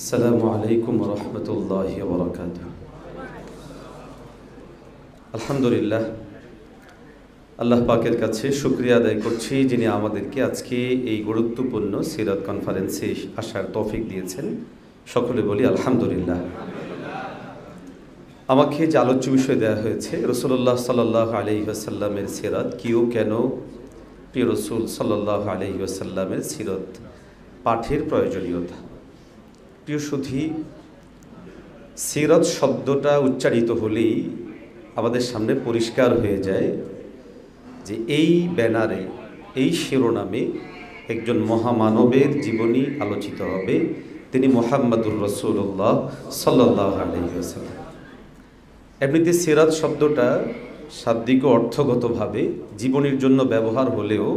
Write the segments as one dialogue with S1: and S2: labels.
S1: আসসালামু আলাইকুম ওয়া রাহমাতুল্লাহি ওয়া বারাকাতুহু। আলহামদুলিল্লাহ, আল্লাহ পাকের কাছে শুকরিয়া আদায় করছি যিনি আমাদেরকে আজকে এই গুরুত্বপূর্ণ সিরাত কনফারেন্সে আসার তৌফিক দিয়েছেন। সকলে বলি আলহামদুলিল্লাহ। আমাকে যে আলোচ্য বিষয় দেওয়া হয়েছে রাসূলুল্লাহ সাল্লাল্লাহু আলাইহি ওয়াসাল্লামের সিরাত, কিও কেন প্রিয় রাসূল সাল্লাল্লাহু আলাইহি ওয়াসাল্লামের সিরাত পাঠের প্রয়োজনীয়তা। প্রিয় সুধী, সিরাত শব্দটা উচ্চারিত হলেই আমাদের সামনে পরিষ্কার হয়ে যায় যে এই ব্যানারে, এই শিরোনামে একজন মহামানবের জীবনী আলোচিত হবে। তিনি মুহাম্মাদুর রাসূলুল্লাহ সাল্লাল্লাহু আলাইহি ওয়াসাল্লাম। এমনিতে সিরাত শব্দটা শাব্দিক ও অর্থগতভাবে জীবনীর জন্য ব্যবহার হলেও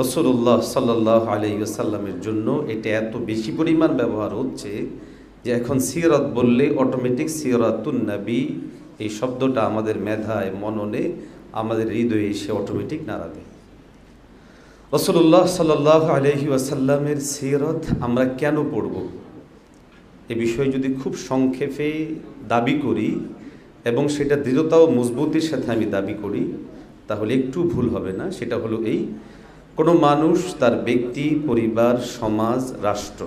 S1: রাসূলুল্লাহ সাল্লাল্লাহু আলাইহি ওয়াসাল্লামের জন্য এটা এত বেশি পরিমাণ ব্যবহার হচ্ছে যে এখন সিরাত বললে অটোমেটিক সিরাতুন নবী এই শব্দটা আমাদের মেধায়, মননে, আমাদের হৃদয়ে এসে অটোমেটিক নাড়া দেয়। রাসূলুল্লাহ সাল্লাল্লাহু আলাইহি ওয়াসাল্লামের সিরাত আমরা কেন পড়ব, এ বিষয়ে যদি খুব সংক্ষেপে দাবি করি এবং সেটা দৃঢ়তা ও মজবুতির সাথে আমি দাবি করি, তাহলে একটু ভুল হবে না। সেটা হলো এই: কোনো মানুষ তার ব্যক্তি, পরিবার, সমাজ, রাষ্ট্র,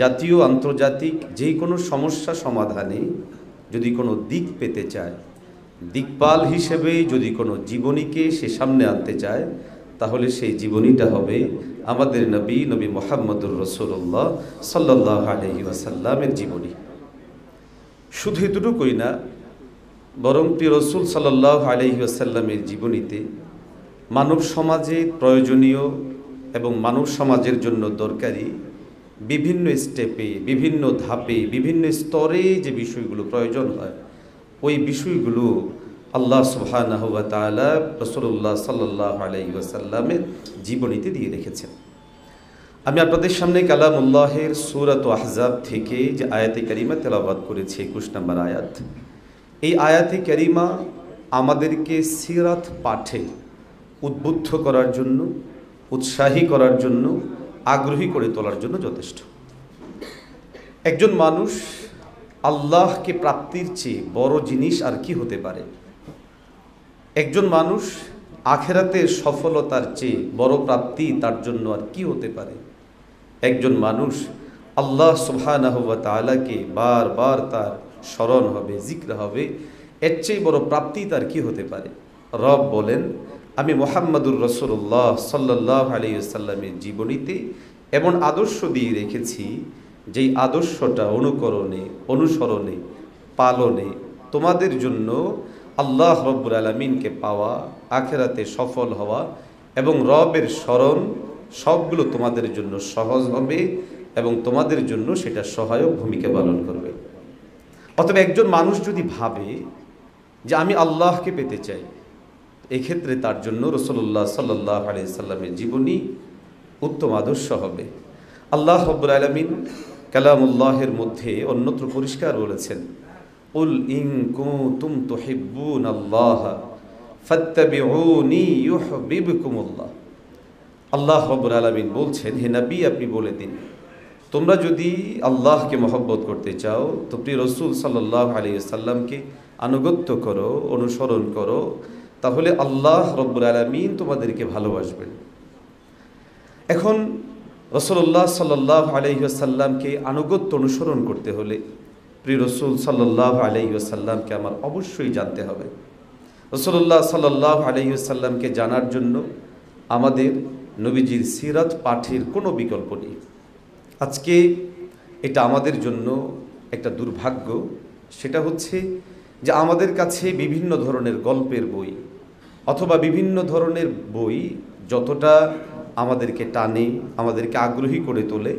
S1: জাতীয় আন্তর্জাতিক যে কোনো সমস্যা সমাধানে যদি কোনো দিক পেতে চায়, দিকপাল হিসেবে যদি কোনো জীবনীকে সে সামনে আনতে চায়, তাহলে সেই জীবনীটা হবে আমাদের নবী মুহাম্মদুর রাসূলুল্লাহ সাল্লাল্লাহু আলাইহি ওয়াসাল্লামের জীবনী। শুধু এতটুকুই না, বরং প্রিয় রাসূল সাল্লাল্লাহু আলাইহি ওয়াসাল্লামের জীবনীতে মানব সমাজে প্রয়োজনীয় এবং মানব সমাজের জন্য দরকারি বিভিন্ন স্টেপে, বিভিন্ন ধাপে, বিভিন্ন স্তরে যে বিষয়গুলো প্রয়োজন হয়, ওই বিষয়গুলো আল্লাহ সুবহানাহু ওয়া তাআলা রাসূলুল্লাহ সাল্লাল্লাহু আলাইহি ওয়াসাল্লামের জীবনীতে দিয়ে রেখেছেন। আমি আপনাদের সামনে কালামুল্লাহের সূরাত আহজাব থেকে যে আয়াতে কারিমা তেলাওয়াত করেছি, 21 নম্বর আয়াত, এই আয়াতে কারিমা আমাদেরকে সিরাত পাঠে উদ্বুদ্ধ করার জন্য, উৎসাহী করার জন্য, আগ্রহী করে তোলার জন্য যথেষ্ট। একজন মানুষ আল্লাহকে প্রাপ্তির চেয়ে বড় জিনিস আর কি হতে পারে? একজন মানুষ আখিরাতের সফলতার চেয়ে বড় প্রাপ্তি তার জন্য আর কি হতে পারে? একজন মানুষ আল্লাহ সুবহানাহু ওয়া তাআলাকে বারবার তার স্মরণ হবে, জিক্র হবে, এর চেয়ে বড় প্রাপ্তি তার কি হতে পারে? রব বলেন, আমি মুহাম্মাদুর রাসূলুল্লাহ সাল্লাল্লাহু আলাইহি ওয়াসাল্লামের জীবনীতে এমন আদর্শ দিয়ে রেখেছি, যেই আদর্শটা অনুকরণে, অনুসরণে, পালনে তোমাদের জন্য আল্লাহ রব্বুল আলামিনকে পাওয়া, আখিরাতে সফল হওয়া এবং রবের স্মরণ সবগুলো তোমাদের জন্য সহজ হবে এবং তোমাদের জন্য সেটা সহায়ক ভূমিকা পালন করবে। অতএব একজন মানুষ যদি ভাবে যে আমি আল্লাহকে পেতে চাই, এক্ষেত্রে তার জন্য রাসূলুল্লাহ সাল্লাল্লাহু আলাইহি সাল্লামের জীবনী উত্তম আদর্শ হবে। আল্লাহ রাব্বুল আলামিন কালামুল্লাহের মধ্যে অন্যত্র পরিষ্কার বলেছেন, কুল ইন কুনতুম তুহিব্বুনাল্লাহ ফাত্তাবিউনি ইউহিব্বুকুমুল্লাহ। আল্লাহ রাব্বুল আলামিন বলছেন, হে নবী, আপনি বলে দিন, তোমরা যদি আল্লাহকে মহব্বত করতে চাও তো প্রিয় রাসূল সাল্লাল্লাহু আলাইহি সাল্লামকে আনুগত্য করো, অনুসরণ করো, তাহলে আল্লাহ রব্বুল আলামিন তোমাদেরকে ভালোবাসবেন। এখন রাসূলুল্লাহ সাল্লাল্লাহু আলাইহি ওয়াসাল্লামকে আনুগত্য অনুসরণ করতে হলে প্রিয় রাসূল সাল্লাল্লাহু আলাইহি ওয়াসাল্লামকে আমার অবশ্যই জানতে হবে। রাসূলুল্লাহ সাল্লাল্লাহু আলাইহি ওয়াসাল্লামকে জানার জন্য আমাদের নবীজির সিরাত পাঠের কোনো বিকল্প নেই। আজকে এটা আমাদের জন্য একটা দুর্ভাগ্য, সেটা হচ্ছে যে আমাদের কাছে বিভিন্ন ধরনের গল্পের বই অথবা বিভিন্ন ধরনের বই যতটা আমাদেরকে টানে, আমাদেরকে আগ্রহী করে তোলে,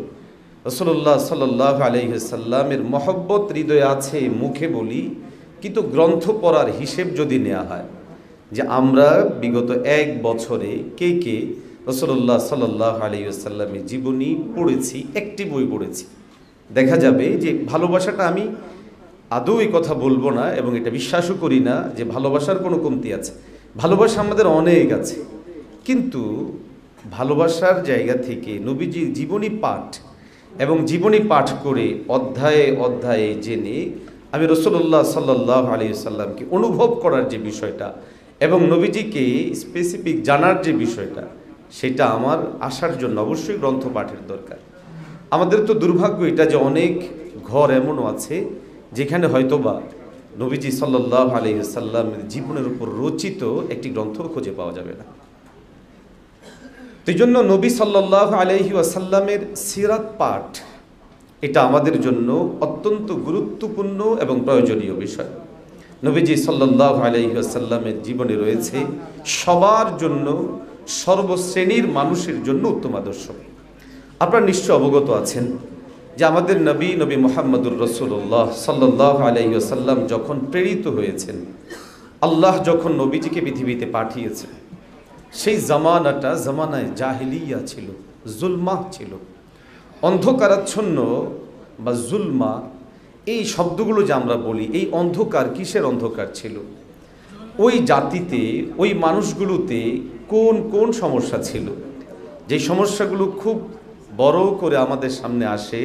S1: রাসূলুল্লাহ সাল্লাল্লাহু আলাইহি ওয়াসাল্লামের মহব্বত হৃদয়ে আছে, মুখে বলি, কিন্তু গ্রন্থ পড়ার হিসেব যদি নেওয়া হয় যে আমরা বিগত এক বছরে কে কে রাসূলুল্লাহ সাল্লাল্লাহু আলাইহি ওয়াসাল্লামের জীবনী পড়েছি, একটি বই পড়েছি, দেখা যাবে যে ভালোবাসাটা, আমি আদৌ এই কথা বলবো না এবং এটা বিশ্বাসও করি না যে ভালোবাসার কোনো কমতি আছে। ভালোবাসা আমাদের অনেক আছে, কিন্তু ভালোবাসার জায়গা থেকে নবীজির জীবনী পাঠ এবং জীবনী পাঠ করে অধ্যায়ে অধ্যায়ে জেনে আমি রাসূলুল্লাহ সাল্লাল্লাহু আলাইহি সাল্লামকে অনুভব করার যে বিষয়টা এবং নবীজিকে স্পেসিফিক জানার যে বিষয়টা, সেটা আমার আসার জন্য অবশ্যই গ্রন্থ পাঠের দরকার। আমাদের তো দুর্ভাগ্য এটা যে অনেক ঘর এমনও আছে যেখানে হয়তোবা নবীজি সাল্লাল্লাহু আলাইহি সাল্লামের জীবনের উপর রচিত একটি গ্রন্থ খুঁজে পাওয়া যাবে না। এই জন্য নবী সাল্লাল্লাহু আলাইহি ওয়াসাল্লামের সিরাত পাঠ এটা আমাদের জন্য অত্যন্ত গুরুত্বপূর্ণ এবং প্রয়োজনীয় বিষয়। নবীজি সাল্লাল্লাহু আলাইহি ওয়াসাল্লামের জীবনে রয়েছে সবার জন্য, সর্বশ্রেণীর মানুষের জন্য উত্তম আদর্শ। আপনারা নিশ্চয় অবগত আছেন যে আমাদের নবী মুহাম্মদুর রাসূলুল্লাহ সাল্লাল্লাহু আলাইহি ওয়াসাল্লাম যখন প্রেরিত হয়েছেন, আল্লাহ যখন নবীজিকে পৃথিবীতে পাঠিয়েছেন, সেই জামানায় জাহিলিয়া ছিল, জুলমা ছিল, অন্ধকারাচ্ছন্ন বা জুলমা, এই শব্দগুলো যে আমরা বলি, এই অন্ধকার কিসের অন্ধকার ছিল? ওই জাতিতে, ওই মানুষগুলোতে কোন কোন সমস্যা ছিল, যে সমস্যাগুলো খুব বড় করে আমাদের সামনে আসে।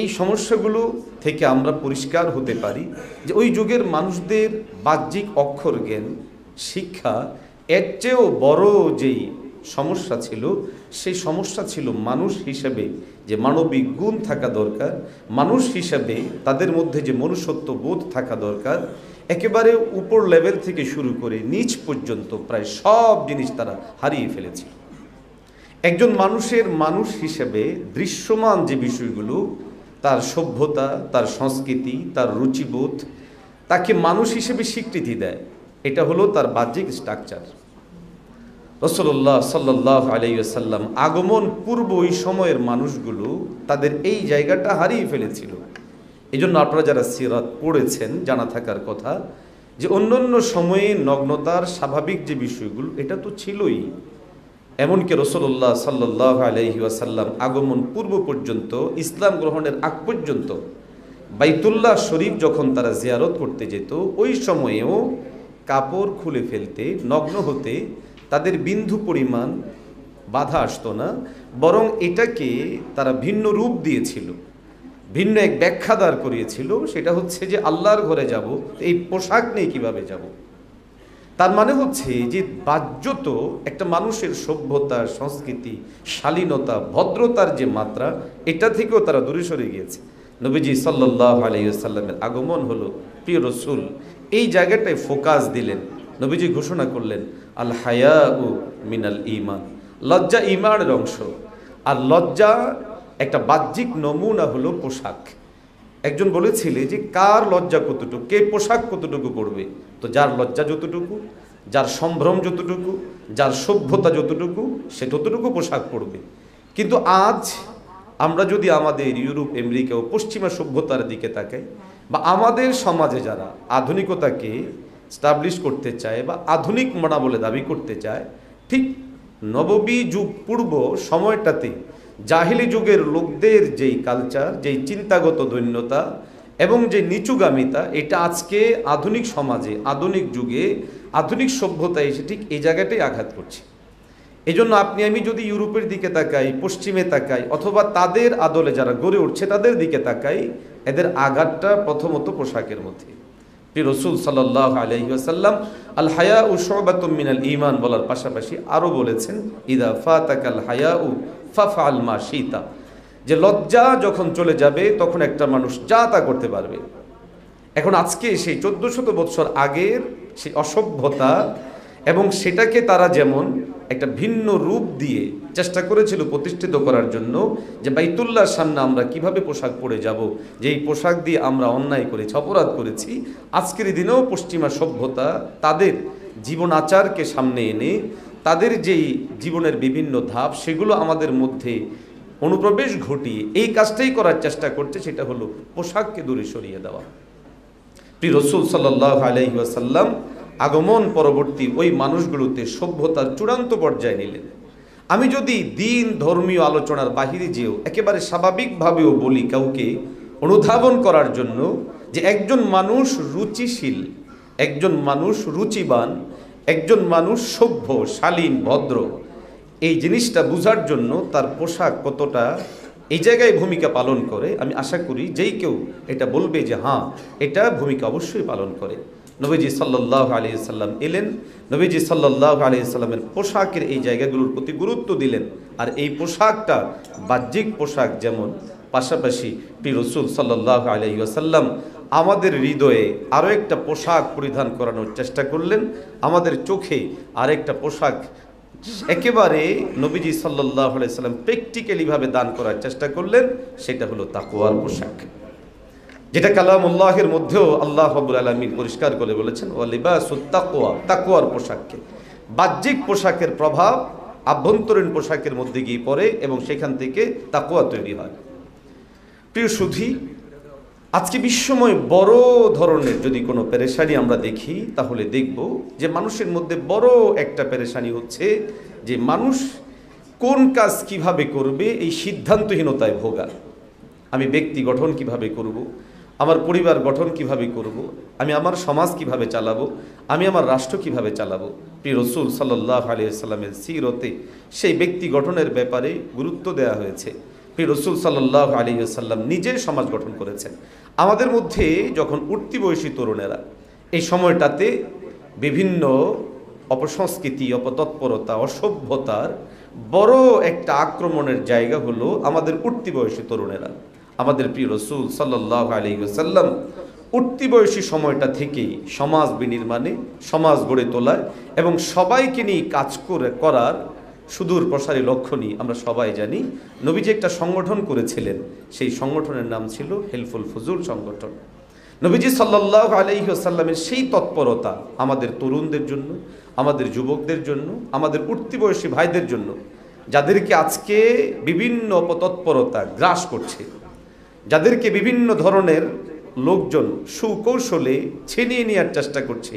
S1: এই সমস্যাগুলো থেকে আমরা পরিষ্কার হতে পারি যে ওই যুগের মানুষদের বাহ্যিক অক্ষর জ্ঞান, শিক্ষা, এর চেয়েও বড় যেই সমস্যা ছিল, সেই সমস্যা ছিল মানুষ হিসেবে যে মানবিক গুণ থাকা দরকার, মানুষ হিসেবে তাদের মধ্যে যে মনুষ্যত্ব বোধ থাকা দরকার, একেবারে উপর লেভেল থেকে শুরু করে নিচ পর্যন্ত প্রায় সব জিনিস তারা হারিয়ে ফেলেছিল। একজন মানুষের মানুষ হিসেবে দৃশ্যমান যে বিষয়গুলো, তার সভ্যতা, তার সংস্কৃতি, তার রুচিবোধ, তাকে মানুষ হিসেবে স্বীকৃতি দেয়, এটা হলো তার বাহ্যিক স্ট্রাকচার। রাসূলুল্লাহ সাল্লাল্লাহু আলাইহি ওয়াসাল্লাম আগমন পূর্ব ওই সময়ের মানুষগুলো তাদের এই জায়গাটা হারিয়ে ফেলেছিল। এই জন্য আপনারা যারা সিরাত পড়েছেন জানা থাকার কথা যে অন্যান্য সময়ে নগ্নতার স্বাভাবিক যে বিষয়গুলো, এটা তো ছিলই। এমনকি রাসূলুল্লাহ সাল্লাল্লাহু আলাইহি ওয়াসাল্লাম আগমন পূর্ব পর্যন্ত, ইসলাম গ্রহণের আগ পর্যন্ত বাইতুল্লাহ শরীফ যখন তারা জিয়ারত করতে যেত, ওই সময়েও কাপড় খুলে ফেলতে, নগ্ন হতে তাদের বিন্দু পরিমাণ বাধা আসতো না, বরং এটাকে তারা ভিন্ন রূপ দিয়েছিল, ভিন্ন এক ব্যাখ্যা দাঁড় করিয়েছিল। সেটা হচ্ছে যে আল্লাহর ঘরে যাব, এই পোশাক নিয়ে কিভাবে যাব? তার মানে হচ্ছে যে বাহ্যত একটা মানুষের সভ্যতা, সংস্কৃতি, শালীনতা, ভদ্রতার যে মাত্রা, এটা থেকেও তারা দূরে সরে গিয়েছে। নবীজি সাল্লাল্লাহু আলাইহি ওয়াসাল্লামের আগমন হলো, প্রিয় রাসূল এই জায়গাটায় ফোকাস দিলেন। নবীজি ঘোষণা করলেন, আল হায়াউ মিনাল ঈমান, লজ্জা ঈমানের অংশ। আর লজ্জা একটা বাহ্যিক নমুনা হলো পোশাক। একজন বলেছিলে যে কার লজ্জা কতটুকু, কে পোশাক কতটুকু পরবে? তো যার লজ্জা যতটুকু, যার সম্ভ্রম যতটুকু, যার সভ্যতা যতটুকু, সে ততটুকু পোশাক পরবে। কিন্তু আজ আমরা যদি আমাদের ইউরোপ, আমেরিকা ও পশ্চিমা সভ্যতার দিকে তাকাই, বা আমাদের সমাজে যারা আধুনিকতাকে স্টাবলিশ করতে চায় বা আধুনিক মনা বলে দাবি করতে চায়, ঠিক নববী যুগ পূর্ব সময়টাতে জাহিলি যুগের লোকদের যেই কালচার, যেই চিন্তাগত দৈন্যতা এবং যে নিচুগামিতা, এটা আজকে আধুনিক সমাজে, আধুনিক যুগে, আধুনিক সভ্যতায় এসে ঠিক এই জায়গাটাই আঘাত করছে। এই জন্য আপনি আমি যদি ইউরোপের দিকে তাকাই, পশ্চিমে তাকাই, অথবা তাদের আদলে যারা গড়ে উঠছে তাদের দিকে তাকাই, এদের আঘাতটা প্রথমত পোশাকের মধ্যে। রাসূল সাল্লাল্লাহু আলাইহি ওয়াসাল্লাম আল হায়াউ শুবাতুম মিনাল ঈমান বলার পাশাপাশি আরও বলেছেন, ইদা ফাতাকাল হায়াউ ফাফআল মা শিতা, যে লজ্জা যখন চলে যাবে তখন একটা মানুষ যা তা করতে পারবে। এখন আজকে সেই 1400 বৎসর আগের সেই অসভ্যতা এবং সেটাকে তারা যেমন একটা ভিন্ন রূপ দিয়ে চেষ্টা করেছিল প্রতিষ্ঠিত করার জন্য, যে বাইতুল্লাহর সামনে আমরা কিভাবে পোশাক পরে যাব, যে এই পোশাক দিয়ে আমরা অন্যায় করেছি, অপরাধ করেছি। আজকের দিনেও পশ্চিমা সভ্যতা তাদের জীবন আচারকে সামনে এনে তাদের যেই জীবনের বিভিন্ন ধাপ, সেগুলো আমাদের মধ্যে অনুপ্রবেশ ঘটিয়ে এই কাজটাই করার চেষ্টা করছে, সেটা হলো পোশাককে দূরে সরিয়ে দেওয়া। প্রিয় রাসূল সাল্লাল্লাহু আলাইহি ওয়াসাল্লাম আগমন পরবর্তী ওই মানুষগুলোতে সভ্যতার চূড়ান্ত পর্যায়ে নিলেন। আমি যদি দিন ধর্মীয় আলোচনার বাহিরে যেও একেবারে স্বাভাবিকভাবেও বলি কাউকে অনুধাবন করার জন্য, যে একজন মানুষ রুচিশীল, একজন মানুষ রুচিবান, একজন মানুষ সভ্য, শালীন, ভদ্র, এই জিনিসটা বোঝার জন্য তার পোশাক কতটা এই জায়গায় ভূমিকা পালন করে, আমি আশা করি যেই কেউ এটা বলবে যে হ্যাঁ এটা ভূমিকা অবশ্যই পালন করে। নবীজি সাল্লাল্লাহু আলাইহি সাল্লাম এলেন, নবীজি সাল্লাল্লাহু আলাইহি সাল্লামের পোশাকের এই জায়গাগুলোর প্রতি গুরুত্ব দিলেন। আর এই পোশাকটা বাহ্যিক পোশাক যেমন, পাশাপাশি প্রিয় রাসূল সাল্লাল্লাহু আলাইহি ওয়াসাল্লাম আমাদের হৃদয়ে আরও একটা পোশাক পরিধান করানোর চেষ্টা করলেন, আমাদের চোখে আরেকটা পোশাক একেবারে নবীজি সাল্লাল্লাহু আলাইহি সাল্লাম প্র্যাকটিক্যালিভাবে দান করার চেষ্টা করলেন, সেটা হলো তাকওয়ার পোশাক, যেটা কালামুল্লাহের মধ্যেও আল্লাহ রাব্বুল আলামিন পরিষ্কার করে বলেছেন ওয়া লিবাসুত তাকওয়া, তাকওয়ার পোশাককে। বাহ্যিক পোশাকের প্রভাব আভ্যন্তরীণ পোশাকের মধ্যে গিয়ে পড়ে এবং সেখান থেকে তাকওয়া তৈরি হয়। প্রিয় সুধী, আজকে বিশ্বময় বড় ধরনের যদি কোনো পেরেশানি আমরা দেখি তাহলে দেখব যে মানুষের মধ্যে বড় একটা পেরেশানি হচ্ছে যে মানুষ কোন কাজ কিভাবে করবে এই সিদ্ধান্তহীনতায় ভোগা। আমি ব্যক্তি গঠন কিভাবে করব, আমার পরিবার গঠন কিভাবে করব, আমি আমার সমাজ কিভাবে চালাবো, আমি আমার রাষ্ট্র কিভাবে চালাবো। প্রিয় রাসূল সাল্লাল্লাহু আলাইহি সাল্লামের সিরতে সেই ব্যক্তি গঠনের ব্যাপারে গুরুত্ব দেওয়া হয়েছে। প্রিয় রাসূল সাল্লাল্লাহু আলাইহি সাল্লাম নিজে সমাজ গঠন করেছেন। আমাদের মধ্যে যখন উঠতি বয়সী তরুণেরা এই সময়টাতে বিভিন্ন অপসংস্কৃতি, অপতৎপরতা, অসভ্যতার বড় একটা আক্রমণের জায়গা হলো আমাদের উঠতি বয়সী তরুণেরা। আমাদের প্রিয় রাসূল সাল্লাল্লাহু আলাইহি ওয়াসাল্লাম উঠতি বয়সী সময়টা থেকেই সমাজ বিনির্মাণে, সমাজ গড়ে তোলায় এবং সবাইকে নিয়ে কাজ করার সুদূর প্রসারী লক্ষ্য নিয়ে আমরা সবাই জানি নবীজি একটা সংগঠন করেছিলেন। সেই সংগঠনের নাম ছিল হেল্পফুল ফুজুল সংগঠন। নবীজি সাল্লাল্লাহু আলাইহি ওয়াসাল্লামের সেই তৎপরতা আমাদের তরুণদের জন্য, আমাদের যুবকদের জন্য, আমাদের উঠতি বয়সী ভাইদের জন্য, যাদেরকে আজকে বিভিন্ন অপতৎপরতা গ্রাস করছে, যাদেরকে বিভিন্ন ধরনের লোকজন সুকৌশলে ছিনিয়ে নেওয়ার চেষ্টা করছে,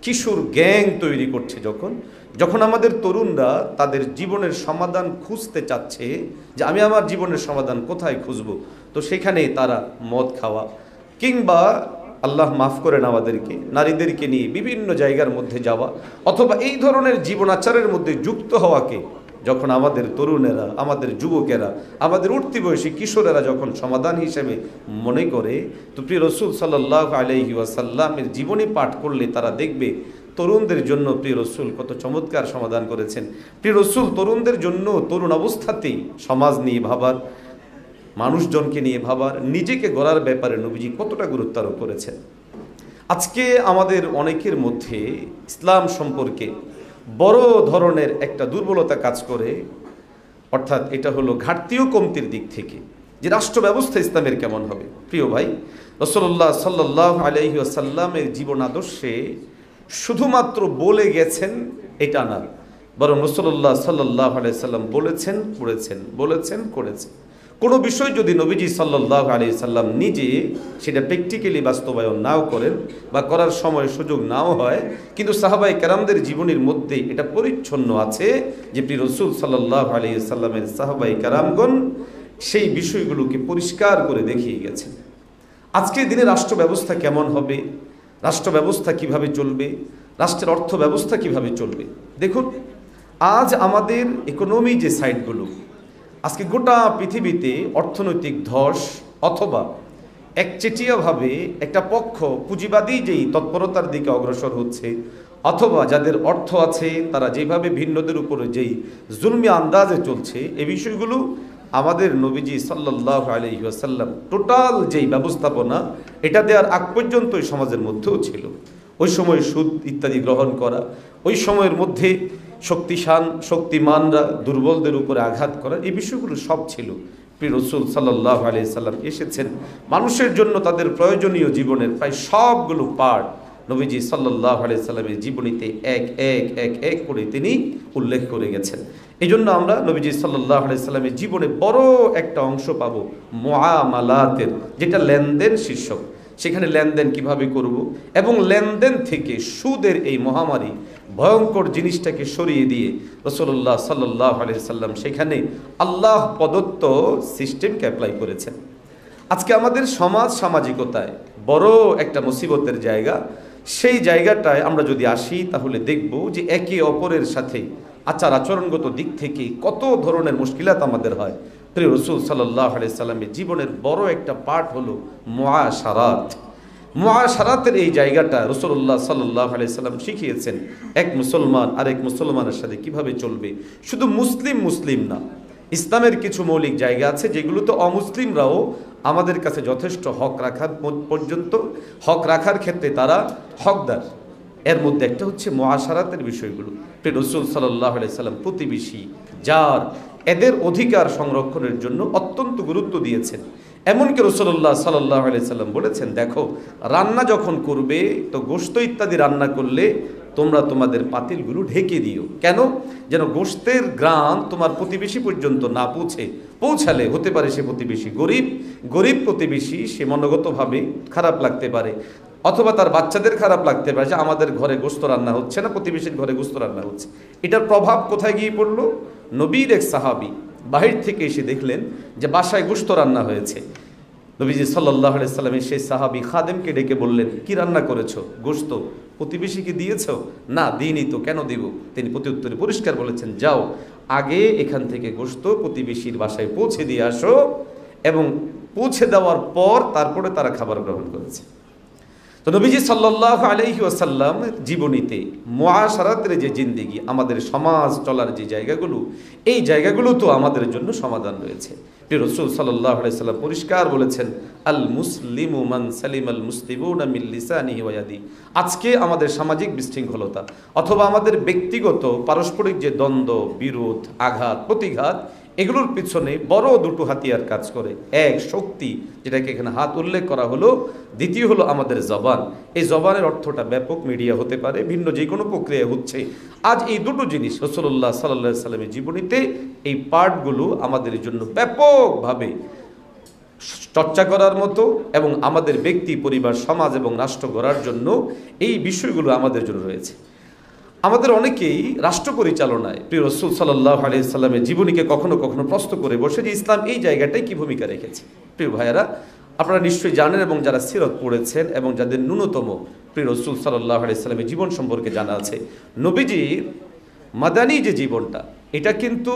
S1: কিশোর গ্যাং তৈরি করছে, যখন আমাদের তরুণরা তাদের জীবনের সমাধান খুঁজতে চাচ্ছে যে আমি আমার জীবনের সমাধান কোথায় খুঁজবো, তো সেখানে তারা মদ খাওয়া কিংবা আল্লাহ মাফ করেন আমাদেরকে নারীদেরকে নিয়ে বিভিন্ন জায়গার মধ্যে যাওয়া অথবা এই ধরনের জীবনাচারের মধ্যে যুক্ত হওয়াকে যখন আমাদের তরুণেরা, আমাদের যুবকেরা, আমাদের উঠতি বয়সী কিশোরেরা যখন সমাধান হিসেবে মনে করে, তো প্রিয় রাসূল সাল্লাল্লাহু আলাইহি ওয়াসাল্লামের জীবনী পাঠ করলে তারা দেখবে তরুণদের জন্য প্রিয় রাসূল কত চমৎকার সমাধান করেছেন। প্রিয় রাসূল তরুণদের জন্য তরুণ অবস্থাতেই সমাজ নিয়ে ভাবার, মানুষজনকে নিয়ে ভাবার, নিজেকে গড়ার ব্যাপারে নবীজি কতটা গুরুত্ব আরোপ করেছেন। আজকে আমাদের অনেকের মধ্যে ইসলাম সম্পর্কে বড় ধরনের একটা দুর্বলতা কাজ করে, অর্থাৎ এটা হলো ঘাটতি ও কমতির দিক থেকে যে রাষ্ট্র ব্যবস্থা ইসলামের কেমন হবে। প্রিয় ভাই, রাসূলুল্লাহ সাল্লাল্লাহু আলাইহি ওয়াসাল্লামের জীবন আদর্শে শুধুমাত্র বলে গেছেন এটা না, বরং রাসূলুল্লাহ সাল্লাল্লাহু আলাইহি সাল্লাম বলেছেন, পড়েছেন, বলেছেন, করেছেন। কোনো বিষয় যদি নবীজি সাল্লাল্লাহু আলাইহি সাল্লাম নিজে সেটা প্র্যাকটিক্যালি বাস্তবায়ন নাও করেন বা করার সময় সুযোগ নাও হয়, কিন্তু সাহাবায়ে কেরামদের জীবনের মধ্যে এটা পরিচ্ছন্ন আছে যে প্রিয় রাসূল সাল্লাল্লাহু আলাইহি সাল্লামের সাহাবায়ে কেরামগণ সেই বিষয়গুলোকে পরিষ্কার করে দেখিয়ে গেছেন। আজকের দিনে রাষ্ট্র ব্যবস্থা কেমন হবে, রাষ্ট্র ব্যবস্থা কিভাবে চলবে, রাষ্ট্রের অর্থ ব্যবস্থা কিভাবে চলবে। দেখুন, আজ আমাদের ইকোনমি যে সাইডগুলো, আজকে গোটা পৃথিবীতে অর্থনৈতিক ধস অথবা একচেটিয়াভাবে একটা পক্ষ পুঁজিবাদী যেই তৎপরতার দিকে অগ্রসর হচ্ছে, অথবা যাদের অর্থ আছে তারা যেভাবে ভিন্নদের উপরে যেই জুলমি আন্দাজে চলছে, এই বিষয়গুলো আমাদের নবীজি সাল্লাল্লাহু আলাইহি ওয়াসাল্লাম টোটাল যেই ব্যবস্থাপনা এটা দেওয়ার আগ পর্যন্তই সমাজের মধ্যেও ছিল। ওই সময় সুদ ইত্যাদি গ্রহণ করা, ওই সময়ের মধ্যে শক্তিমানরা দুর্বলদের উপরে আঘাত করা, এই বিষয়গুলো সব ছিল। প্রিয় রাসূল সাল্লাল্লাহু আলাইহি সাল্লাম এসেছেন মানুষের জন্য তাদের প্রয়োজনীয় জীবনের প্রায় সবগুলো পার্ট নবীজি সাল্লাল্লাহু আলাইহি সাল্লামের জীবনীতে এক এক এক এক করে তিনি উল্লেখ করে গেছেন। এই জন্য আমরা নবীজি সাল্লাল্লাহু আলাইহি সাল্লামের জীবনে বড় একটা অংশ পাবো মুআমালাতের, যেটা লেনদেন শীর্ষক। সেখানে লেনদেন কিভাবে করব এবং লেনদেন থেকে সুদের এই মহামারী ভয়ঙ্কর জিনিসটাকে সরিয়ে দিয়ে রাসূলুল্লাহ সাল্লাল্লাহু আলাইহি সাল্লাম সেখানে আল্লাহ প্রদত্ত সিস্টেমকে অ্যাপ্লাই করেছেন। আজকে আমাদের সমাজ সামাজিকতায় বড় একটা মুসিবতের জায়গা, সেই জায়গাটায় আমরা যদি আসি তাহলে দেখব যে একে অপরের সাথে আচার আচরণগত দিক থেকে কত ধরনের মুশকিলাত আমাদের হয়। প্রিয় রাসূল সাল্লাল্লাহু আলাইহি সাল্লামের জীবনের বড় একটা পার্ট হলো মুআশারাত। মুআশারাতের এই জায়গাটা রাসূলুল্লাহ সাল্লাল্লাহু আলাইহি সাল্লাম শিখিয়েছেন এক মুসলমান আরেক মুসলমানের সাথে কিভাবে চলবে। শুধু মুসলিম না, ইসলামের কিছু মৌলিক জায়গা আছে যেগুলো তো অমুসলিমরাও আমাদের কাছে যথেষ্ট হক রাখার ক্ষেত্রে তারা হকদার। এর মধ্যে একটা হচ্ছে মুআশারাতের বিষয়গুলো। রাসূল সাল্লাল্লাহু আলাইহি সাল্লাম প্রতিবেশী যার এদের অধিকার সংরক্ষণের জন্য অত্যন্ত গুরুত্ব দিয়েছেন। এমনকি রাসূলুল্লাহ সাল্লাল্লাহু আলাইহি সাল্লাম বলেছেন, দেখো রান্না যখন করবে তো গোশত ইত্যাদি রান্না করলে তোমরা তোমাদের পাতিলগুলো ঢেকে দিও। কেন? যেন গোশতের ঘ্রাণ তোমার প্রতিবেশী পর্যন্ত না পৌঁছালে হতে পারে সে প্রতিবেশী গরিব প্রতিবেশী, সে মনোগতভাবে খারাপ লাগতে পারে, অথবা তার বাচ্চাদের খারাপ লাগতে পারে যে আমাদের ঘরে গোশত রান্না হচ্ছে না, প্রতিবেশীর ঘরে গোশত রান্না হচ্ছে। এটার প্রভাব কোথায় গিয়ে পড়লো? নবীর এক সাহাবী বাহির থেকে এসে দেখলেন যে বাসায় গোশত রান্না হয়েছে। নবীজি সাল্লাল্লাহু আলাইহি সাল্লাম সেই সাহাবী খাদেমকে ডেকে বললেন, কি রান্না করেছো? গোশত। প্রতিবেশীকে দিয়েছো? না, দিইনি তো, কেন দিব? তিনি প্রত্যুত্তরে পরিষ্কার বলেছেন, যাও আগে এখান থেকে গোশত প্রতিবেশীর বাসায় পৌঁছে দিয়ে আসো, এবং পৌঁছে দেওয়ার পর তারপরে তারা খাবার গ্রহণ করেছে। তো নবীজি সাল্লাল্লাহু আলাইহি ওয়াসাল্লাম জীবনীতে মুআশারাতের যে জিন্দেগি, আমাদের সমাজ চলার যে জায়গাগুলো, এই জায়গাগুলো তো আমাদের জন্য সমাধান রয়েছে। প্রিয় রাসূল সাল্লাল্লাহু আলাইহি ওয়াসাল্লাম পরিষ্কার বলেছেন, আল মুসলিমু মান সালিমাল মুসলিমুনা মিন লিসানিহি ওয়া ইয়াদি। আজকে আমাদের সামাজিক বিশৃঙ্খলতা অথবা আমাদের ব্যক্তিগত পারস্পরিক যে দ্বন্দ্ব, বিরোধ, আঘাত, প্রতিঘাত, এগুলোর পিছনে বড় দুটো হাতিয়ার কাজ করে। এক শক্তি, যেটাকে এখানে হাত উল্লেখ করা হলো। দ্বিতীয় হলো আমাদের জবান। এই জবানের অর্থটা ব্যাপক, মিডিয়া হতে পারে, ভিন্ন যে কোনো প্রক্রিয়া হচ্ছে। আজ এই দুটো জিনিস রাসূলুল্লাহ সাল্লাল্লাহু আলাইহি সাল্লামের জীবনীতে এই পার্টগুলো আমাদের জন্য ব্যাপকভাবে চর্চা করার মতো, এবং আমাদের ব্যক্তি, পরিবার, সমাজ এবং রাষ্ট্র গড়ার জন্য এই বিষয়গুলো আমাদের জন্য রয়েছে। আমাদের অনেকেই রাষ্ট্র পরিচালনায় প্রিয় রাসূল সাল্লাল্লাহু আলাইহি সাল্লামের জীবনীকে কখনো কখনো প্রশ্ন করে বসে যে ইসলাম এই জায়গাটায় কি ভূমিকা রেখেছে। প্রিয় ভাইয়েরা, আপনারা নিশ্চয়ই জানেন এবং যারা সিরাত পড়েছেন এবং যাদের ন্যূনতম প্রিয় রাসূল সাল্লাল্লাহু আলাইহি সাল্লামের জীবন সম্পর্কে জানা আছে, নবীজির মাদানী যে জীবনটা, এটা কিন্তু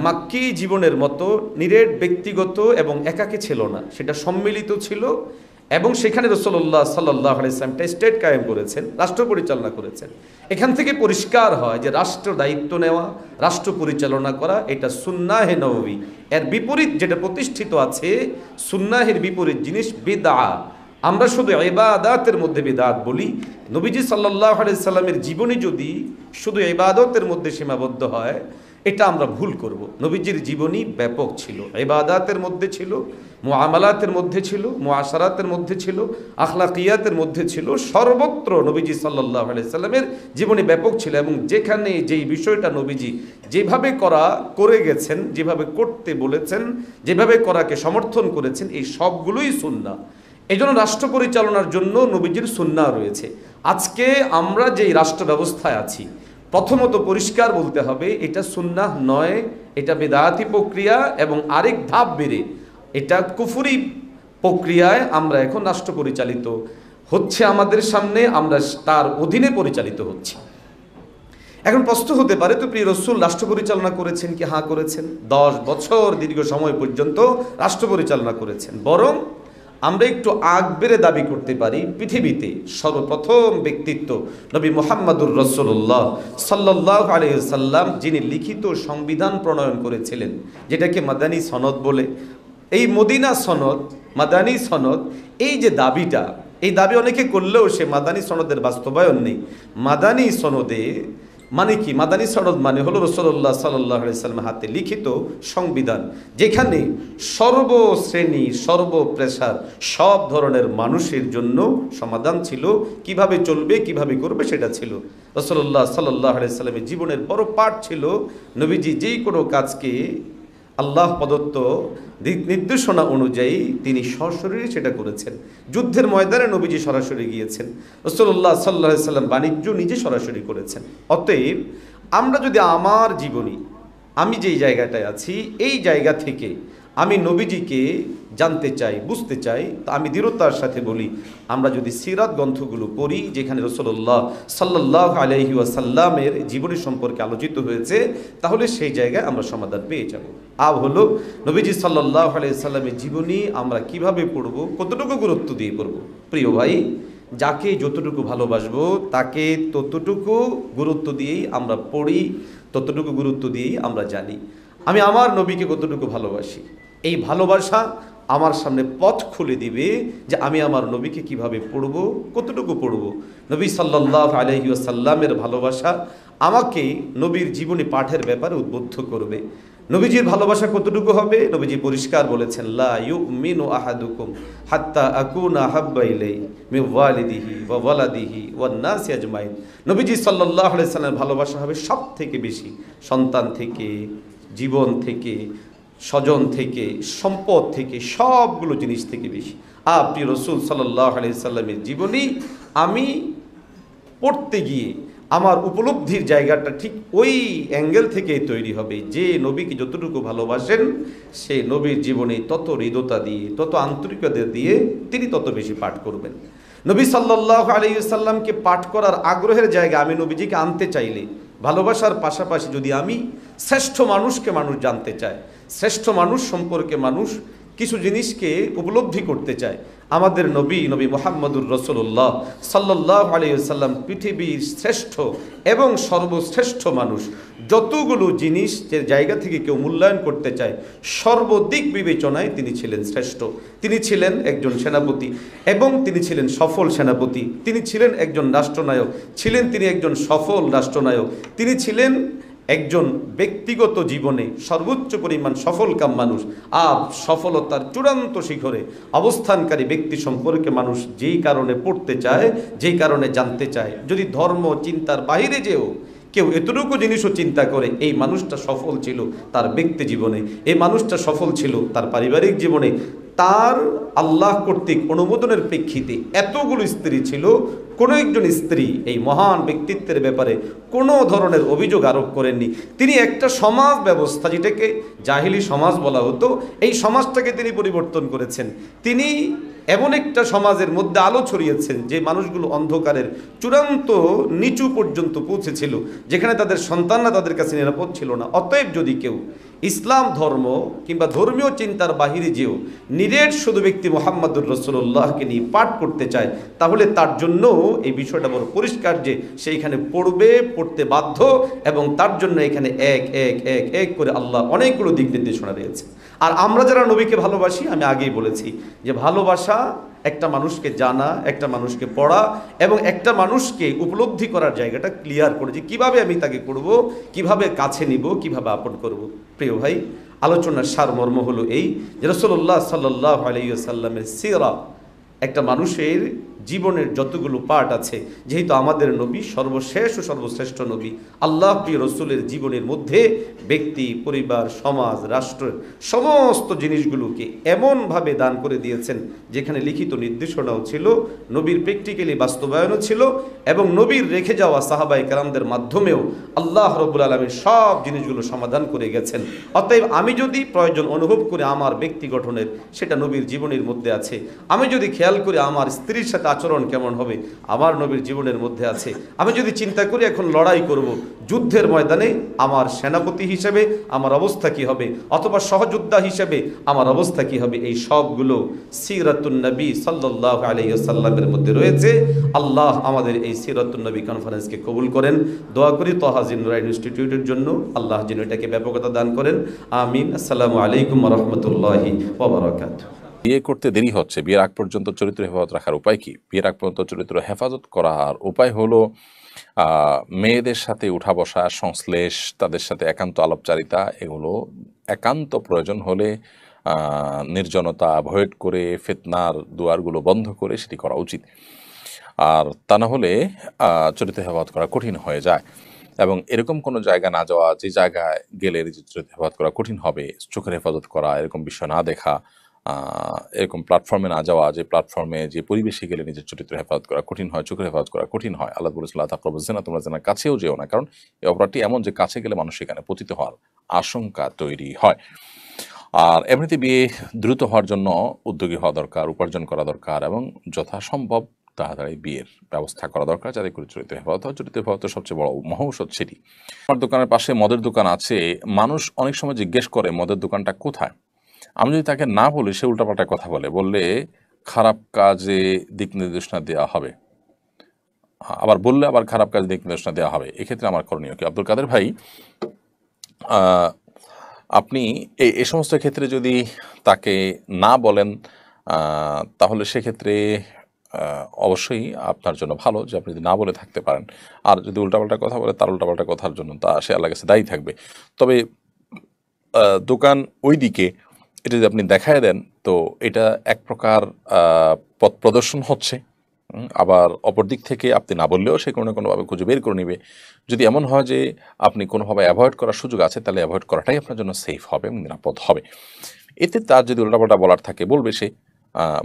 S1: মাক্কি জীবনের মতো নিরেট ব্যক্তিগত এবং একাকী ছিল না, সেটা সম্মিলিত ছিল। এবং সেখানে রাসূলুল্লাহ সাল্লাল্লাহু আলাইহি সাল্লাম স্টেট কায়েম করেছেন, রাষ্ট্র পরিচালনা করেছেন। এখান থেকে পরিষ্কার হয় যে রাষ্ট্র দায়িত্ব নেওয়া, রাষ্ট্র পরিচালনা করা, এটা সুন্নাহে নববী। এর বিপরীত যেটা প্রতিষ্ঠিত আছে, সুন্নাহের বিপরীত জিনিস বিদআত। আমরা শুধু ইবাদাতের মধ্যে বিদআত বলি। নবীজি সাল্লাল্লাহু আলাইহি সাল্লামের জীবনী যদি শুধু ইবাদতের মধ্যে সীমাবদ্ধ হয়, এটা আমরা ভুল করব। নবীজির জীবনী ব্যাপক ছিল, ইবাদাতের মধ্যে ছিল, মুআমালাতের মধ্যে ছিল, মুআশারাতের মধ্যে ছিল, আখলাকিয়াতের মধ্যে ছিল। সর্বত্র নবীজি সাল্লাল্লাহু আলাইহি সাল্লামের জীবনী ব্যাপক ছিল। এবং যেখানে যেই বিষয়টা নবীজি যেভাবে করে গেছেন, যেভাবে করতে বলেছেন, যেভাবে করাকে সমর্থন করেছেন, এই সবগুলোই সুন্নাহ। এই জন্য রাষ্ট্র পরিচালনার জন্য নবীজির সুন্নাহ রয়েছে। আজকে আমরা যেই রাষ্ট্র ব্যবস্থায় আছি, প্রথমত পরিষ্কার বলতে হবে এটা সুন্নাহ নয়, এটা বিদআতি প্রক্রিয়া, এবং আরেক ধাপ বেড়ে এটা কুফরি প্রক্রিয়ায় আমরা এখন রাষ্ট্র পরিচালিত হচ্ছে আমাদের সামনে, আমরা তার অধীনে পরিচালিত হচ্ছি। এখন প্রশ্ন হতে পারে, তো প্রিয় রাসূল রাষ্ট্র পরিচালনা করেছেন কি? হ্যাঁ, করেছেন। 10 বছর দীর্ঘ সময় পর্যন্ত রাষ্ট্র পরিচালনা করেছেন। বরং আমরা একটু আগ বেড়ে দাবি করতে পারি, পৃথিবীতে সর্বপ্রথম ব্যক্তিত্ব নবী মুহাম্মদুর রাসূলুল্লাহ সাল্লাল্লাহু আলাইহি সাল্লাম, যিনি লিখিত সংবিধান প্রণয়ন করেছিলেন, যেটাকে মাদানী সনদ বলে। এই মদিনা সনদ, মাদানী সনদ, এই যে দাবিটা, এই দাবি অনেকে করলেও সে মাদানী সনদের বাস্তবায়ন নেই। মাদানী সনদে মানে কি? মাদানী সনদ মানে হলো রাসূলুল্লাহ সাল্লাল্লাহু আলাইহি সাল্লামের হাতে লিখিত সংবিধান, যেখানে সর্বশ্রেণী, সর্বপ্রেশার, সব ধরনের মানুষের জন্য সমাধান ছিল, কিভাবে চলবে, কিভাবে করবে, সেটা ছিল। রাসূলুল্লাহ সাল্লাল্লাহু আলাইহি সাল্লামের জীবনের বড় পাঠ ছিল, নবীজি যেই কোনো কাজকে আল্লাহ প্রদত্ত নির্দেশনা অনুযায়ী তিনি সশরীরে সেটা করেছেন। যুদ্ধের ময়দানে নবীজি সরাসরি গিয়েছেন। রাসূলুল্লাহ সাল্লাল্লাহু আলাইহি সাল্লাম বাণিজ্য নিজে সরাসরি করেছেন। অতএব আমরা যদি আমার জীবনী, আমি যেই জায়গাটায় আছি, এই জায়গা থেকে আমি নবীজিকে জানতে চাই, বুঝতে চাই, তা আমি দৃঢ়তার সাথে বলি, আমরা যদি সিরাত গ্রন্থগুলো পড়ি, যেখানে রাসূলুল্লাহ সাল্লাল্লাহু আলাইহি ওয়াসাল্লামের জীবনী সম্পর্কে আলোচিত হয়েছে, তাহলে সেই জায়গায় আমরা সমাধান পেয়ে যাব। হলো নবীজি সাল্লাল্লাহু আলাইহি ওয়াসাল্লামের জীবনী আমরা কিভাবে পড়ব, কতটুকু গুরুত্ব দিয়ে পড়ব। প্রিয় ভাই, যাকে যতটুকু ভালোবাসবো তাকে ততটুকু গুরুত্ব দিয়েই আমরা পড়ি, ততটুকু গুরুত্ব দিয়েই আমরা জানি। আমি আমার নবীকে কতটুকু ভালোবাসি, এই ভালোবাসা আমার সামনে পথ খুলে দিবে যে আমি আমার নবীকে কিভাবে পড়ব, কতটুকু পড়ব। নবী সাল্লাল্লাহু আলাইহি ওয়াসাল্লামের ভালোবাসা আমাকে নবীর জীবনী পাঠের ব্যাপারে উদ্বুদ্ধ করবে। নবীজির ভালোবাসা কতটুকু হবে? নবীজি পরিষ্কার বলেছেন, লা ইউমিনু আহাদুকুম হাত্তা আকুনা হাব্বা ইলাইহি মিন ওয়ালিদিহি ওয়া ওয়ালাদিহি ওয়ান নাসি আজমাইন। নবীজি সাল্লাল্লাহু আলাইহি ওয়াসাল্লামের ভালোবাসা হবে সব থেকে বেশি সন্তান থেকে, জীবন থেকে, স্বজন থেকে, সম্পদ থেকে, সবগুলো জিনিস থেকে বেশি। আপনি রসুল সাল্লাল্লাহু আলাইহি সাল্লামের জীবনী আমি পড়তে গিয়ে আমার উপলব্ধির জায়গাটা ঠিক ওই অ্যাঙ্গেল থেকেই তৈরি হবে যে নবীকে যতটুকু ভালোবাসেন, সে নবীর জীবনে তত হৃদয়তা দিয়ে, তত আন্তরিকতা দিয়ে তিনি তত বেশি পাঠ করবেন। নবী সাল্লাল্লাহু আলাইহি সাল্লামকে পাঠ করার আগ্রহের জায়গা আমি নবীজিকে আনতে চাইলে, ভালোবাসার পাশাপাশি যদি আমি শ্রেষ্ঠ মানুষকে মানুষ জানতে চায়, শ্রেষ্ঠ মানুষ সম্পর্কে মানুষ কিছু জিনিসকে উপলব্ধি করতে চায়, আমাদের নবী মুহাম্মদুর রাসূলুল্লাহ সাল্লাল্লাহু আলাইহি ওয়াসাল্লাম পৃথিবীর শ্রেষ্ঠ এবং সর্বশ্রেষ্ঠ মানুষ। যতগুলো জিনিস যে জায়গা থেকে কেউ মূল্যায়ন করতে চায়, সর্বদিক বিবেচনায় তিনি ছিলেন শ্রেষ্ঠ। তিনি ছিলেন একজন সেনাপতি এবং তিনি ছিলেন সফল সেনাপতি। তিনি ছিলেন একজন রাষ্ট্রনায়ক, তিনি একজন সফল রাষ্ট্রনায়ক। তিনি ছিলেন একজন ব্যক্তিগত জীবনে সর্বোচ্চ পরিমাণ সফলকাম মানুষ। সফলতার চূড়ান্ত শিখরে অবস্থানকারী ব্যক্তি সম্পর্কে মানুষ যেই কারণে পড়তে চায়, যেই কারণে জানতে চায়, যদি ধর্ম চিন্তার বাইরে যেও কেউ এতটুকু জিনিসও চিন্তা করে, এই মানুষটা সফল ছিল তার ব্যক্তি জীবনে, এই মানুষটা সফল ছিল তার পারিবারিক জীবনে, তার আল্লাহ কর্তৃক অনুমোদনের প্রেক্ষিতে এতগুলো স্ত্রী ছিল, কোনো একজন স্ত্রী এই মহান ব্যক্তিত্বের ব্যাপারে কোনো ধরনের অভিযোগ আরোপ করেননি। তিনি একটা সমাজ ব্যবস্থা, যেটাকে জাহিলি সমাজ বলা হতো, এই সমাজটাকে তিনি পরিবর্তন করেছেন। তিনি এমন একটা সমাজের মধ্যে আলো ছড়িয়েছেন যে মানুষগুলো অন্ধকারের চূড়ান্ত নিচু পর্যন্ত পৌঁছেছিল, যেখানে তাদের সন্তানরা তাদের কাছে নিরাপদ ছিল না। অতএব যদি কেউ ইসলাম ধর্ম কিংবা ধর্মীয় চিন্তার বাহিরে যেও নিরেট শুধু ব্যক্তি মুহাম্মদুর রাসূলুল্লাহকে নিয়ে পাঠ করতে চায়, তাহলে তার জন্য এই বিষয়টা বড় পরিষ্কার যে সেইখানে পড়তে বাধ্য, এবং তার জন্য এখানে এক এক এক এক করে আল্লাহ অনেকগুলো দিক নির্দেশনা রয়েছে। আর আমরা যারা নবীকে ভালোবাসি, আমি আগেই বলেছি যে ভালোবাসা একটা মানুষকে জানা, একটা মানুষকে পড়া এবং একটা মানুষকে উপলব্ধি করার জায়গাটা ক্লিয়ার করে যে কীভাবে আমি তাকে করব, কিভাবে কাছে নিব, কিভাবে আপন করব। প্রিয় ভাই, আলোচনার সারমর্ম হলো এই যে রাসূলুল্লাহ সাল্লাল্লাহু আলাইহি ওয়াসাল্লামের সিরা, একটা মানুষের জীবনের যতগুলো পার্ট আছে, যেহেতু আমাদের নবী সর্বশেষ ও সর্বশ্রেষ্ঠ নবী, আল্লাহ প্রিয় রসুলের জীবনের মধ্যে ব্যক্তি, পরিবার, সমাজ, রাষ্ট্রের সমস্ত জিনিসগুলোকে এমনভাবে দান করে দিয়েছেন যেখানে লিখিত নির্দেশনাও ছিল, নবীর প্র্যাকটিক্যালি বাস্তবায়নও ছিল, এবং নবীর রেখে যাওয়া সাহাবায়ে কেরামদের মাধ্যমেও আল্লাহ রাব্বুল আলামিন সব জিনিসগুলো সমাধান করে গেছেন। অতএব আমি যদি প্রয়োজন অনুভব করি আমার ব্যক্তি গঠনের, সেটা নবীর জীবনের মধ্যে আছে। আমি যদি খেয়াল করি আমার স্ত্রীর সাথে আচরণ কেমন হবে, আমার নবীর জীবনের মধ্যে আছে। আমি যদি চিন্তা করি এখন লড়াই করব, যুদ্ধের ময়দানে আমার সেনাপতি হিসেবে আমার অবস্থা কি হবে, অথবা সহযোদ্ধা হিসেবে আমার অবস্থা কি হবে, এই সবগুলো সিরাতুন নবী সাল্লাল্লাহু আলাইহি ওয়াসাল্লামের মধ্যে রয়েছে। আল্লাহ আমাদের এই সিরাতুন নবী কনফারেন্সকে কবুল করেন। দোয়া করি তহা জিন্নুরাইন ইনস্টিটিউটের জন্য, আল্লাহ যেন এটাকে ব্যাপকতা দান করেন। আমিন। আসসালামু আলাইকুম ওয়া রাহমাতুল্লাহি ওয়া বারাকাতুহু।
S2: বিয়ে করতে দেরি হচ্ছে, বিয়ের আগ পর্যন্ত চরিত্র হেফাজত রাখার উপায় কি? বিয়ের আগ পর্যন্ত চরিত্র হেফাজত করার উপায় হলো মেয়েদের সাথে উঠা বসা, সংশ্লেষ, তাদের সাথে একান্ত আলাপচারিতা, এগুলো একান্ত প্রয়োজন হলে নির্জনতা অ্যাভয়েড করে, ফিতনার দুয়ারগুলো বন্ধ করে সেটি করা উচিত। আর তা না হলে চরিত্র হেফাজত করা কঠিন হয়ে যায়। এবং এরকম কোনো জায়গা না যাওয়া, যে জায়গায় গেলে চরিত্র হেফাজত করা কঠিন হবে, চোখের হেফাজত করা, এরকম বিষয় না দেখা, এরকম প্ল্যাটফর্মে না যাওয়া, যে প্ল্যাটফর্মে, যে পরিবেশে গেলে নিজের চরিত্র হেফাজত করা কঠিন হয়, চোখের হেফাজত করা কঠিন হয়। আল্লাহ বলেছিল, লা তাকরাবু যিনা, তোমরা যিনার কাছেও যেও না, কারণ এই অপরাধটি এমন যে কাছে গেলে মানুষ সেখানে পতিত হওয়ার আশঙ্কা তৈরি হয়। আর এমনিতে বিয়ে দ্রুত হওয়ার জন্য উদ্যোগী হওয়া দরকার, উপার্জন করা দরকার এবং যথাসম্ভব তাড়াতাড়ি বিয়ের ব্যবস্থা করা দরকার, যাতে করে চরিত্র হেফাজত হয়। চরিত্র হেফাজতের সবচেয়ে বড় মহৌষধ সেটি। আমার দোকানের পাশে মদের দোকান আছে, মানুষ অনেক সময় জিজ্ঞেস করে মদের দোকানটা কোথায়। আমি যদি তাকে না বলি, সে উল্টাপাল্টা কথা বললে খারাপ কাজে দিক নির্দেশনা দেওয়া হবে, আবার বললে আবার খারাপ কাজে দিক নির্দেশনা দেওয়া হবে। এক্ষেত্রে আমার করণীয় কি? আব্দুল কাদের ভাই, আহ, আপনি এ সমস্ত ক্ষেত্রে যদি তাকে না বলেন, তাহলে সেক্ষেত্রে অবশ্যই আপনার জন্য ভালো যে আপনি যদি না বলে থাকতে পারেন। আর যদি উল্টাপাল্টা কথা বলে, তার উল্টাপাল্টা কথার জন্য সে আল্লাহর কাছে দায়ী থাকবে। তবে দোকান ওই দিকে, এটা যদি আপনি দেখায় দেন, তো এটা এক প্রকার পথ প্রদর্শন হচ্ছে। আবার অপর দিক থেকে আপনি না বললেও সে কোনো না কোনোভাবে খুঁজে বের করে নেবে। যদি এমন হয় যে আপনি কোনোভাবে অ্যাভয়েড করার সুযোগ আছে, তাহলে অ্যাভয়েড করাটাই আপনার জন্য সেফ হবে এবং নিরাপদ হবে। এতে তার যদি উল্টাপাল্টা বলার থাকে বলবে সে,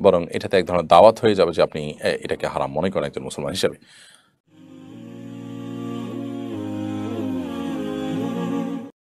S2: বরং এটাতে এক ধরনের দাওয়াত হয়ে যাবে যে আপনি এটাকে হারাম মনে করেন একজন মুসলমান হিসেবে।